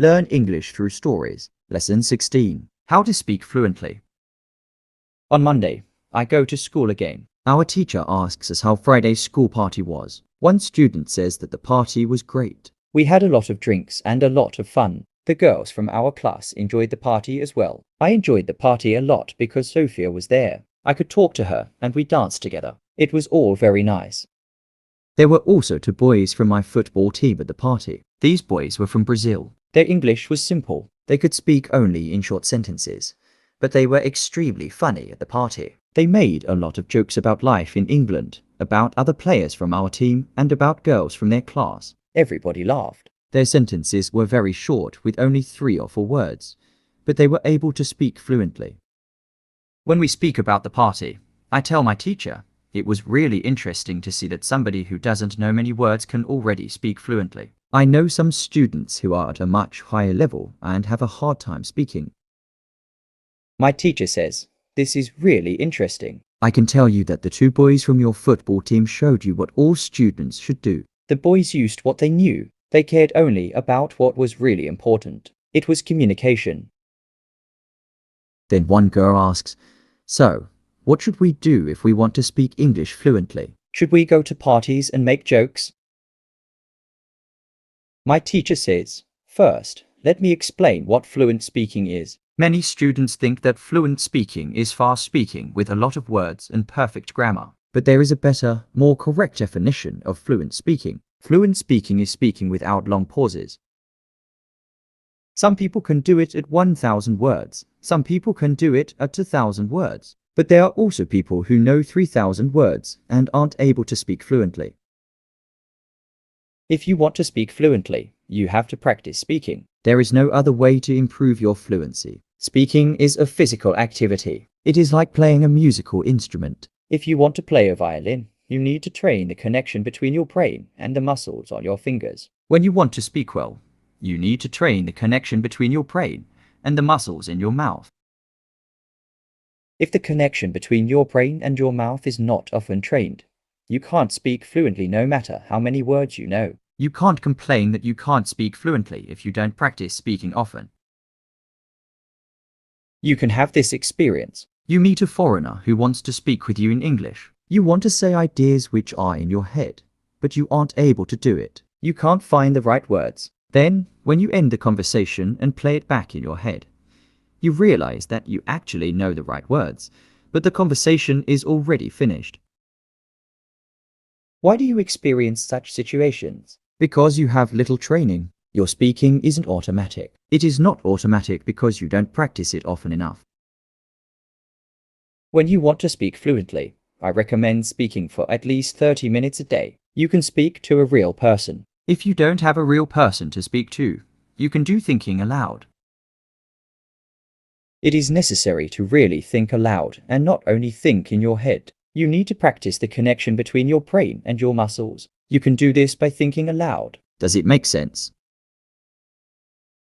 Learn English through stories. Lesson 16. How to speak fluently. On Monday, I go to school again. Our teacher asks us how Friday's school party was. One student says that the party was great. We had a lot of drinks and a lot of fun. The girls from our class enjoyed the party as well. I enjoyed the party a lot because Sophia was there. I could talk to her and we danced together. It was all very nice. There were also 2 boys from my football team at the party. These boys were from Brazil. Their English was simple. They could speak only in short sentences, but they were extremely funny at the party. They made a lot of jokes about life in England, about other players from our team, and about girls from their class. Everybody laughed. Their sentences were very short with only 3 or 4 words, but they were able to speak fluently. When we speak about the party, I tell my teacher, it was really interesting to see that somebody who doesn't know many words can already speak fluently. I know some students who are at a much higher level and have a hard time speaking. My teacher says, this is really interesting. I can tell you that the 2 boys from your football team showed you what all students should do. The boys used what they knew. They cared only about what was really important. It was communication. Then one girl asks, so, what should we do if we want to speak English fluently? Should we go to parties and make jokes? My teacher says, first, let me explain what fluent speaking is. Many students think that fluent speaking is fast speaking with a lot of words and perfect grammar. But there is a better, more correct definition of fluent speaking. Fluent speaking is speaking without long pauses. Some people can do it at 1,000 words. Some people can do it at 2,000 words. But there are also people who know 3,000 words and aren't able to speak fluently. If you want to speak fluently, you have to practice speaking. There is no other way to improve your fluency. Speaking is a physical activity. It is like playing a musical instrument. If you want to play a violin, you need to train the connection between your brain and the muscles on your fingers. When you want to speak well, you need to train the connection between your brain and the muscles in your mouth. If the connection between your brain and your mouth is not often trained, you can't speak fluently no matter how many words you know. You can't complain that you can't speak fluently if you don't practice speaking often. You can have this experience. You meet a foreigner who wants to speak with you in English. You want to say ideas which are in your head, but you aren't able to do it. You can't find the right words. Then, when you end the conversation and play it back in your head, you realize that you actually know the right words, but the conversation is already finished. Why do you experience such situations? Because you have little training. Your speaking isn't automatic. It is not automatic because you don't practice it often enough. When you want to speak fluently, I recommend speaking for at least 30 minutes a day. You can speak to a real person. If you don't have a real person to speak to, you can do thinking aloud. It is necessary to really think aloud and not only think in your head. You need to practice the connection between your brain and your muscles. You can do this by thinking aloud. Does it make sense?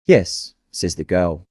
Yes, says the girl.